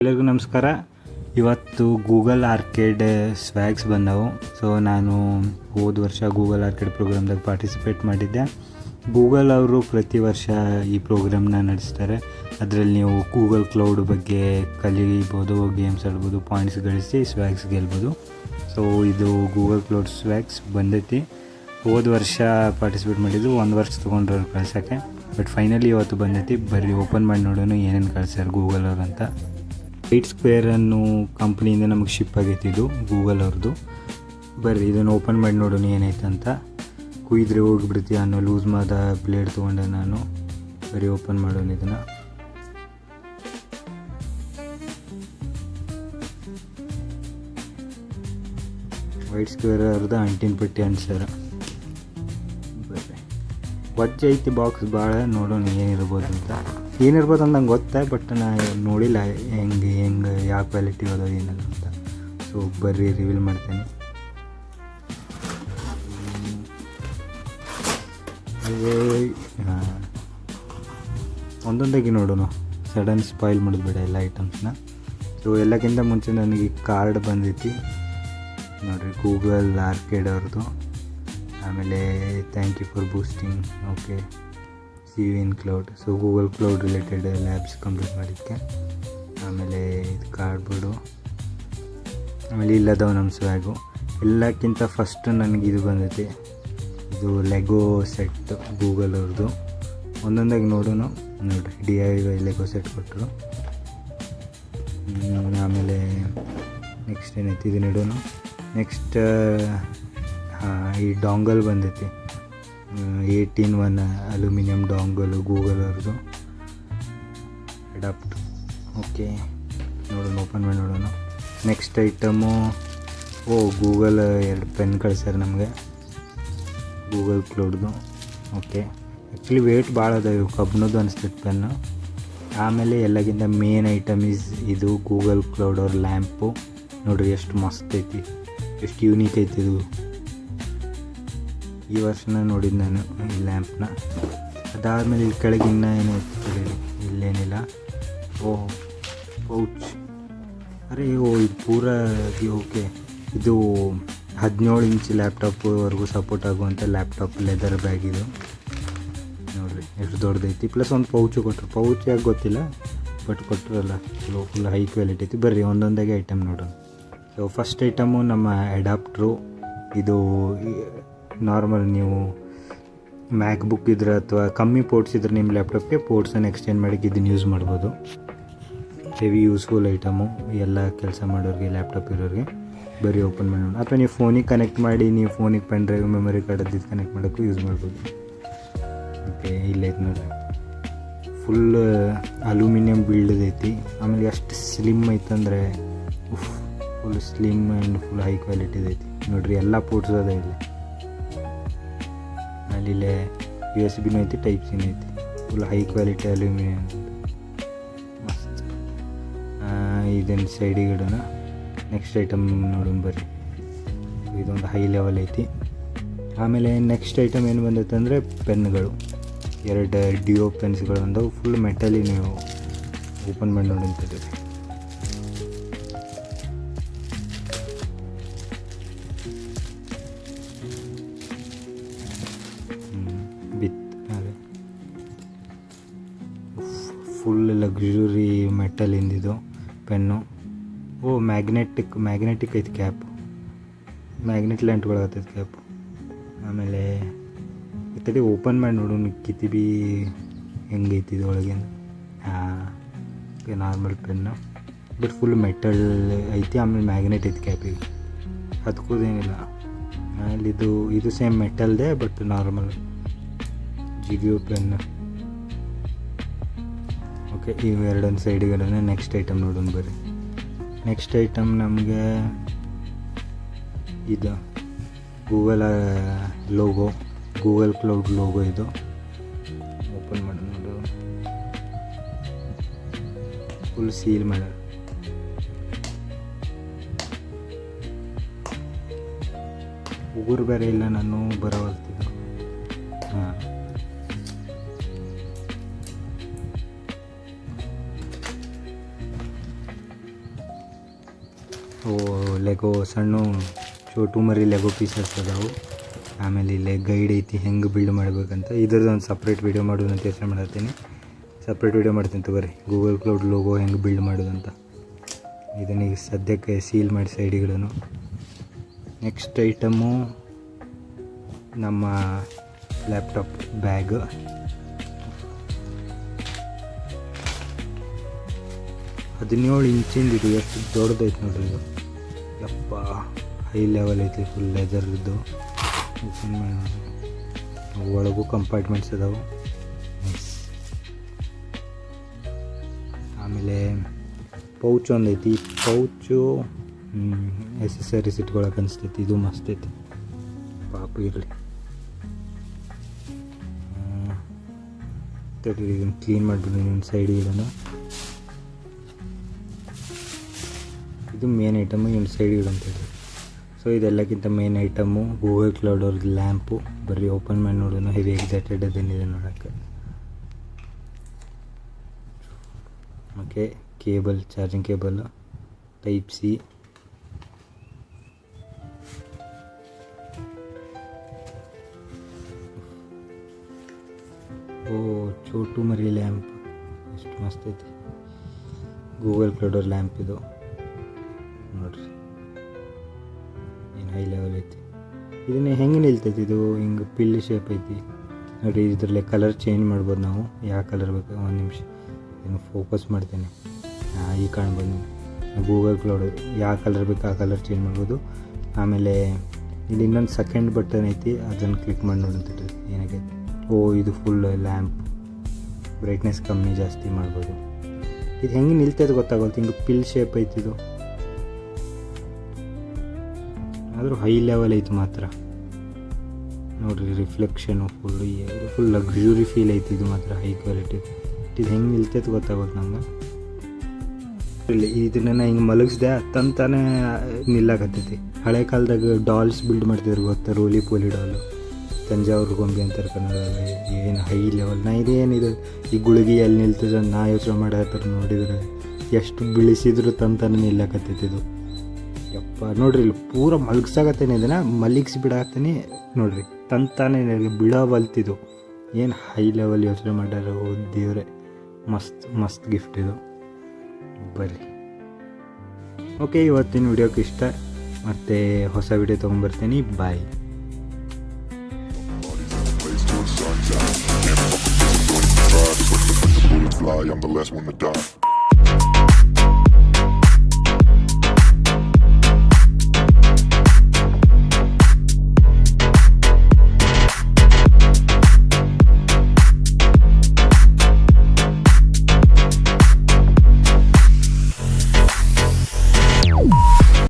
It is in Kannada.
ಎಲ್ಲರಿಗೂ ನಮಸ್ಕಾರ. ಇವತ್ತು ಗೂಗಲ್ ಆರ್ಕೇಡ್ ಸ್ವ್ಯಾಗ್ಸ್ ಬಂದವು. ಸೊ ನಾನು ಹೋದ ವರ್ಷ ಗೂಗಲ್ ಆರ್ಕೇಡ್ ಪ್ರೋಗ್ರಾಮ್ದಾಗ ಪಾರ್ಟಿಸಿಪೇಟ್ ಮಾಡಿದ್ದೆ. ಗೂಗಲ್ ಅವರು ಪ್ರತಿ ವರ್ಷ ಈ ಪ್ರೋಗ್ರಾಮ್ನ ನಡೆಸ್ತಾರೆ. ಅದರಲ್ಲಿ ನೀವು ಗೂಗಲ್ ಕ್ಲೌಡ್ ಬಗ್ಗೆ ಕಲಿಬೋದು, ಗೇಮ್ಸ್ ಆಡ್ಬೋದು, ಪಾಯಿಂಟ್ಸ್ ಗಳಿಸಿ ಸ್ವ್ಯಾಗ್ಸ್ ಗೆಲ್ಬೋದು. ಸೊ ಇದು ಗೂಗಲ್ ಕ್ಲೌಡ್ ಸ್ವ್ಯಾಗ್ಸ್ ಬಂದೈತಿ. ಹೋದ ವರ್ಷ ಪಾರ್ಟಿಸಿಪೇಟ್ ಮಾಡಿದ್ದು 1 ವರ್ಷ ತೊಗೊಂಡ್ರು ಕಳ್ಸೋಕ್ಕೆ. ಬಟ್ ಫೈನಲಿ ಇವತ್ತು ಬಂದೈತಿ. ಬರ್ರಿ ಓಪನ್ ಮಾಡಿ ನೋಡೋಣ ಏನೇನು ಕಳ್ಸ್ಯಾರ ಗೂಗಲ್ ಅವ್ರು ಅಂತ. 8 ಸ್ಕ್ವೇರ್ ಅನ್ನೋ ಕಂಪ್ನಿಯಿಂದ ನಮಗೆ ಶಿಪ್ ಆಗೈತಿ ಇದು ಗೂಗಲ್ ಅವ್ರದ್ದು. ಬರ್ರಿ ಇದನ್ನು ಓಪನ್ ಮಾಡಿ ನೋಡೋಣ ಏನೈತೆ ಅಂತ. ಕುಯ್ದ್ರೆ ಹೋಗಿಬಿಡ್ತೀವಿ ಅನ್ನೋ ಲೂಸ್ ಮಾದ ಬ್ಲೇಡ್ ತೊಗೊಂಡೆ ನಾನು. ಬರೀ ಓಪನ್ ಮಾಡೋಣ ಇದನ್ನು. ವೈಟ್ ಸ್ಕ್ವೇರ್ ಅವ್ರದ್ದು ಅಂಟಿನ ಪಟ್ಟಿ ಅಂಟ್ಸ್ಯಾರ. ಬರ್ರಿ ವಜ್ಜೆ ಐತಿ ಬಾಕ್ಸ್ ಭಾಳ. ನೋಡೋಣ ಏನಿರ್ಬೋದು ಅಂತ. ಏನಿರ್ಬೋದು ಅಂತ ನಂಗೆ ಗೊತ್ತಾ, ಬಟ್ ನಾ ನೋಡಿಲ್ಲ ಹೆಂಗೆ ಯಾವ ಕ್ವಾಲಿಟಿ ಅದ ಏನಿಲ್ಲ ಅಂತ. ಸೊ ಬರ್ರಿ ರಿವೀಲ್ ಮಾಡ್ತೇನೆ. ಒಂದೊಂದಾಗಿ ನೋಡೋಣ, ಸಡನ್ ಸ್ಪಾಯ್ಲ್ ಮಾಡೋದು ಬೇಡ ಎಲ್ಲ ಐಟಮ್ಸ್ನ. ಸೊ ಎಲ್ಲಕ್ಕಿಂತ ಮುಂಚೆ ನನಗೆ ಕಾರ್ಡ್ ಬಂದೈತಿ ನೋಡಿರಿ, ಗೂಗಲ್ ಆರ್ಕೇಡ್ ಅವ್ರದ್ದು. ಆಮೇಲೆ thank you for boosting, okay, see you in cloud. So Google Cloud related labs complete ಮಾಡಿದ್ದಕ್ಕೆ. ಆಮೇಲೆ ಇದು ಕಾರ್ಡ್ಬೋರ್ಡು. ಆಮೇಲೆ ಇಲ್ಲದವ ನಮ್ಮ ಸ್ವ್ಯಾಗು. ಎಲ್ಲಕ್ಕಿಂತ ಫಸ್ಟ್ ನನಗೆ ಇದು ಬಂದೈತಿ, ಇದು ಲೆಗೋ ಸೆಟ್ ಗೂಗಲ್ ಅವ್ರದ್ದು. ಒಂದೊಂದಾಗಿ ನೋಡೋಣ. ನೋಡಿರಿ DIY ಲೆಗೋ ಸೆಟ್ ಕೊಟ್ಟರು. ಆಮೇಲೆ ನೆಕ್ಸ್ಟ್ ಏನೈತಿ ಇದು ನೋಡೋಣ. ನೆಕ್ಸ್ಟ್ ಈ ಡಾಂಗಲ್ ಬಂದೈತಿ, 18-1 ಅಲ್ಯೂಮಿನಿಯಂ ಡಾಂಗಲು ಗೂಗಲ್ ಅವ್ರದ್ದು. ಅಡಾಪ್ಟ್, ಓಕೆ, ನೋಡೋಣ ಓಪನ್ ಮಾಡಿ ನೋಡೋಣ. ನೆಕ್ಸ್ಟ್ ಐಟಮು, ಗೂಗಲ್ 2 ಪೆನ್ ಕಳ್ಸ್ಯಾರ ನಮಗೆ ಗೂಗಲ್ ಕ್ಲೌಡ್ದು. ಓಕೆ, ಆ್ಯಕ್ಚುಲಿ ವೇಟ್ ಭಾಳ ಅದ, ಇವು ಕಬ್ಬಿಣದ್ದು ಅನಿಸ್ತೈತೆ ಪೆನ್ನು. ಆಮೇಲೆ ಎಲ್ಲಕ್ಕಿಂತ ಮೇನ್ ಐಟಮ್ ಇದು ಗೂಗಲ್ ಕ್ಲೌಡ್ ಅವ್ರ ಲ್ಯಾಂಪು. ನೋಡಿರಿ ಎಷ್ಟು ಮಸ್ತ್ ಐತಿ, ಎಷ್ಟು ಯೂನಿಕ್ ಐತಿ ಇದು. ಈ ವರ್ಷನ ನೋಡಿದ್ದು ನಾನು ಈ ಲ್ಯಾಂಪ್ನ. ಅದಾದಮೇಲೆ ಇಲ್ಲಿ ಕೆಳಗೆ ಇನ್ನೂ ಏನೈತಿ, ಇಲ್ಲೇನಿಲ್ಲ. ಪೌಚ್. ಅರೆ ಇದು ಪೂರ ಓಕೆ. ಇದು 17 ಇಂಚ್ ಲ್ಯಾಪ್ಟಾಪ್ವರೆಗೂ ಸಪೋರ್ಟ್ ಆಗುವಂಥ ಲ್ಯಾಪ್ಟಾಪ್ ಲೆದರ್ ಬ್ಯಾಗ್ ಇದು. ನೋಡಿರಿ ಎಷ್ಟು ದೊಡ್ಡದೈತಿ. ಪ್ಲಸ್ ಒಂದು ಪೌಚು ಕೊಟ್ಟರು. ಪೌಚ್ ಯಾಕೆ ಗೊತ್ತಿಲ್ಲ, ಬಟ್ ಕೊಟ್ಟರಲ್ಲ, ಫುಲ್ ಹೈ ಕ್ವಾಲಿಟಿ ಐತಿ. ಬರ್ರಿ ಒಂದೊಂದಾಗೆ ಐಟಮ್ ನೋಡೋಣ. ಸೊ ಫಸ್ಟ್ ಐಟಮು ನಮ್ಮ ಅಡಾಪ್ಟ್ರು. ಇದು ನಾರ್ಮಲ್ ನೀವು ಮ್ಯಾಕ್ಬುಕ್ ಇದ್ರೆ ಅಥವಾ ಕಮ್ಮಿ ಪೋರ್ಟ್ಸ್ ಇದ್ರೆ ನಿಮ್ಮ ಲ್ಯಾಪ್ಟಾಪ್ಗೆ ಪೋರ್ಟ್ಸನ್ನು ಎಕ್ಸ್ಚೇಂಜ್ ಮಾಡೋಕ್ಕೆ ಇದನ್ನು ಯೂಸ್ ಮಾಡ್ಬೋದು. ಹೆವಿ ಯೂಸ್ಫುಲ್ ಐಟಮು ಎಲ್ಲ ಕೆಲಸ ಮಾಡೋರಿಗೆ, ಲ್ಯಾಪ್ಟಾಪ್ ಇರೋರಿಗೆ. ಬರೀ ಓಪನ್ ಮಾಡೋಣ. ಅಥವಾ ನೀವು ಫೋನಿಗೆ ಕನೆಕ್ಟ್ ಮಾಡಿ, ನೀವು ಫೋನಿಗೆ ಪೆನ್ ಡ್ರೈವ್, ಮೆಮೊರಿ ಕಾರ್ಡ್ ಅದು ಕನೆಕ್ಟ್ ಮಾಡೋಕ್ಕೂ ಯೂಸ್ ಮಾಡ್ಬೋದು. ಓಕೆ, ಇಲ್ಲೈತೆ ನೋಡಿರಿ, ಫುಲ್ ಅಲ್ಯೂಮಿನಿಯಂ ಬಿಲ್ಡ್ ಐತಿ. ಆಮೇಲೆ ಎಷ್ಟು ಸ್ಲಿಮ್ ಐತಂದರೆ full slim and full high ಕ್ವಾಲಿಟಿದು ಐತಿ. ನೋಡಿರಿ ಎಲ್ಲ ಪೋರ್ಟ್ಸ್ ಅದ ಇಲ್ಲಿ. ಇಲ್ಲೇ USB ಐತಿ, ಟೈಪ್ ಸಿ ಐತಿ. ಫುಲ್ ಹೈ ಕ್ವಾಲಿಟಿ ಅಲ್ಯೂಮಿನಿಯಂ, ಮಸ್ತ್. ಇದನ್ನು ಸೈಡಿಗೆ ಇಡೋಣ. ನೆಕ್ಸ್ಟ್ ಐಟಮ್ ನೋಡೋಣ ಬರ್ರಿ. ಇದೊಂದು ಹೈ ಲೆವೆಲ್ ಐತಿ. ಆಮೇಲೆ ನೆಕ್ಸ್ಟ್ ಐಟಮ್ ಏನು ಬಂದೈತೆ ಅಂದರೆ ಪೆನ್ಗಳು. 2 ಡಿಯೋ ಪೆನ್ಸ್ಗಳು ಬಂದವು. ಫುಲ್ ಮೆಟಲಿ. ನೀವು ಓಪನ್ ಮಾಡಿ ನೋಡಿ ಅಂತಿದ್ದೀರಿ. ಫುಲ್ ಲಕ್ಸುರಿ ಮೆಟಲ್ ಇಂದಿದು ಪೆನ್ನು. ಮ್ಯಾಗ್ನೆಟಿಕ್ ಐತಿ ಕ್ಯಾಪು. ಮ್ಯಾಗ್ನೆಟ್ ಲ್ಯಾಂಟ್ಗಳಾಗ್ತೈತೆ ಕ್ಯಾಪು. ಆಮೇಲೆ ಇತ್ತಡಿ ಓಪನ್ ಮಾಡಿ ನೋಡೋಣ ಕಿತಿಬಿ ಹೆಂಗೈತಿ ಇದೊಳಗೇನು. Normal pen, but full metal ಐತಿ. ಆಮೇಲೆ ಮ್ಯಾಗ್ನೆಟ್ ಐತಿ ಕ್ಯಾಪಿಗೆ, ಹತ್ಕೋದೇನಿಲ್ಲ. ಆಮೇಲೆ ಇದು ಸೇಮ್ ಮೆಟಲ್ದೇ, but normal GBO pen. Okay, ಇವು 2 ಸೈಡಿಗೆ. ನೆಕ್ಸ್ಟ್ ಐಟಮ್ ನೋಡೋಣ ಬರ್ರಿ. ನೆಕ್ಸ್ಟ್ ಐಟಮ್ ನಮಗೆ ಇದು Google logo, Google cloud logo. ಇದು ಓಪನ್ ಮಾಡಿ ನೋಡು. ಫುಲ್ ಸೀಲ್ ಮಾಡ್ಯಾರ. ಉಗುರು ಬೇರೆ ಇಲ್ಲ, ನಾನು ಬರೋವಲ್ತಿದ್ದು. ಹಾಂ, ಲೆಗೋ ಸಣ್ಣ ಚೋಟು ಮರಿ ಲೆಗೋ ಪೀಸಸ್ ಅದಾವು. ಆಮೇಲೆ ಇಲ್ಲೇ ಗೈಡ್ ಐತಿ ಹೆಂಗೆ ಬಿಲ್ಡ್ ಮಾಡ್ಬೇಕಂತ. ಇದ್ರದ್ದು ಒಂದು ಸಪ್ರೇಟ್ ವೀಡಿಯೋ ಮಾಡೋದು ಅಂತ ಯೋಚನೆ ಮಾಡತ್ತೀನಿ. ಸಪ್ರೇಟ್ ವೀಡಿಯೋ ಮಾಡ್ತೀನಿ ತಗೋರಿ, ಗೂಗಲ್ ಕ್ಲೌಡ್ ಲೋಗೋ ಹೆಂಗೆ ಬಿಲ್ಡ್ ಮಾಡೋದಂತ. ಇದನ್ನೀಗ ಸದ್ಯಕ್ಕೆ ಸೀಲ್ ಮಾಡಿ ಸೈಡ್ಗಳನ್ನು. ನೆಕ್ಸ್ಟ್ ಐಟಮು ನಮ್ಮ ಲ್ಯಾಪ್ಟಾಪ್ ಬ್ಯಾಗ್. 17 ಇಂಚಿಂದು ಇದು. ಎಷ್ಟು ದೊಡ್ಡದೈತೆ ನೋಡ್ರಿ ಇದು. ಯಪ್ಪ, ಹೈ ಲೆವೆಲ್ ಐತಿ. ಫುಲ್ ಲೆದರ್ದು. ಓಪನ್ ಮಾಡಿ ನೋಡಿ, ಒಳಗೂ ಕಂಪಾರ್ಟ್ಮೆಂಟ್ಸ್ ಅದಾವೆ. ಆಮೇಲೆ ಪೌಚ್ ಒಂದು ಐತಿ. ಪೌಚು ಎಸೆಸರೀಸ್ ಇಟ್ಕೊಳಕ್ಕೆ ಅನಿಸ್ತೈತಿ. ಇದು ಮಸ್ತ್ ಐತಿ, ಪಾಪ ಇರಲಿ. ಇದನ್ನು ಕ್ಲೀನ್ ಮಾಡಿಬಿಡಿ ನಿಮ್ಮ ಸೈಡ್. ಇದನ್ನು ಇದು ಮೇನ್ ಐಟಮು, ಇನ್ನು ಸೈಡ್ ಇಡಂತೇಳಿ. ಸೊ ಇದೆಲ್ಲಕ್ಕಿಂತ ಮೇನ್ ಐಟಮು ಗೂಗಲ್ ಕ್ಲೌಡ್ ಅವ್ರದ್ದು ಲ್ಯಾಂಪು. ಬರೀ ಓಪನ್ ಮಾಡಿ ನೋಡೋಣ. ಹೆವಿ ಎಕ್ಸೈಟೆಡ್ ಅದೇನಿದೆ ನೋಡೋಕ್ಕೆ. Okay, cable, charging cable type C. ಚೋಟು ಮರಿ ಲ್ಯಾಂಪ್ ಎಷ್ಟು ಮಸ್ತ್ ಐತಿ. ಗೂಗಲ್ ಕ್ಲೌಡ್ ಲ್ಯಾಂಪ್ ಇದು ನೋಡ್ರಿ, ಏನು ಹೈ ಲೆವೆಲ್ ಐತಿ. ಇದನ್ನ ಹೆಂಗೆ ನಿಲ್ತೈತಿ ಇದು? ಹಿಂಗೆ ಪಿಲ್ ಶೇಪ್ ಐತಿ ನೋಡಿರಿ. ಇದರಲ್ಲೇ ಕಲರ್ ಚೇಂಜ್ ಮಾಡ್ಬೋದು ನಾವು, ಯಾವ ಕಲರ್ ಬೇಕು. ಒಂದು ನಿಮಿಷ ಇದನ್ನು ಫೋಕಸ್ ಮಾಡ್ತೇನೆ. ಈಗ ಕಾಣ್ಬೋದು ಗೂಗಲ್ ಕ್ಲೌಡ್. ಯಾವ ಕಲರ್ ಬೇಕು ಆ ಕಲರ್ ಚೇಂಜ್ ಮಾಡ್ಬೋದು. ಆಮೇಲೆ ಇಲ್ಲಿ ಇನ್ನೊಂದು ಸೆಕೆಂಡ್ ಬಟನ್ ಐತಿ, ಅದನ್ನು ಕ್ಲಿಕ್ ಮಾಡಿ ನೋಡಂತೈತಿ ಏನಾಗೈತಿ. ಇದು ಫುಲ್ ಲ್ಯಾಂಪ್. ಬ್ರೈಟ್ನೆಸ್ ಕಮ್ಮಿ ಜಾಸ್ತಿ ಮಾಡ್ಬೋದು. ಇದು ಹೆಂಗೆ ನಿಲ್ತೈತೆ ಗೊತ್ತಾಗುತ್ತೆ. ಹಿಂಗೆ ಪಿಲ್ ಶೇಪ್ ಐತಿ ಇದು. ಆದರೂ ಹೈ ಲೆವೆಲ್ ಐತಿ ಮಾತ್ರ ನೋಡಿರಿ. ರಿಫ್ಲೆಕ್ಷನು ಫುಲ್ ಲಕ್ಸುರಿ ಫೀಲ್ ಐತಿ. ಇದು ಮಾತ್ರ ಹೈ ಕ್ವಾಲಿಟಿ. ಇದು ಹೆಂಗೆ ನಿಲ್ತೈತೆ ಗೊತ್ತಾಗುತ್ತೆ ನಂಗೆ. ಇಲ್ಲಿ ಇದನ್ನ ಹಿಂಗೆ ಮಲಗಿಸ್ದೆ ತಂತಾನೆ ನಿಲ್ಲಾಕತ್ತೈತಿ. ಹಳೆ ಕಾಲದಾಗ ಡಾಲ್ಸ್ ಬಿಲ್ಡ್ ಮಾಡ್ತಿದ್ರು ಗೊತ್ತಾ, ರೋಲಿ ಪೋಲಿ ಡಾಲು, ತಂಜಾವೂರು ಗೊಂಬೆ ಅಂತಾರೆ ಕನ್ನಡದಲ್ಲಿ. ಏನು ಹೈ ಲೆವೆಲ್. ನಾ ಇದೇನಿದೆ ಈ ಗುಳಿಗೆ ಎಲ್ಲಿ ನಿಲ್ತದೆ ನಾ ಯೋಚನೆ ಮಾಡತ್ತಾರೆ. ನೋಡಿದರೆ ಎಷ್ಟು ಬಿಳಿಸಿದ್ರು ತಂತಾನೆ ನಿಲ್ಲಾಕತ್ತೈತಿ ಇದು. ಯಪ್ಪ ನೋಡ್ರಿ, ಇಲ್ಲಿ ಪೂರ ಮಲಗ್ಸಾಕತ್ತೇನೆ. ಇದನ್ನು ಮಲಗಿಸಿ ಬಿಡಾಕ್ತೇನೆ ನೋಡ್ರಿ, ತಂತಾನೆ ಬಿಡವಲ್ತಿದು. ಏನು ಹೈ ಲೆವೆಲ್ ಯೋಚನೆ ಮಾಡ್ಯಾರ. ದೇವ್ರೆ, ಮಸ್ತ್ ಮಸ್ತ್ ಗಿಫ್ಟ್ ಇದು. ಬರ್ರಿ. ಓಕೆ, ಇವತ್ತಿನ ವಿಡಿಯೋಕ್ಕೆ ಇಷ್ಟ. ಮತ್ತು ಹೊಸ ವಿಡಿಯೋ ತೊಗೊಂಬರ್ತೀನಿ. Bye. Fly, I'm the last one to die.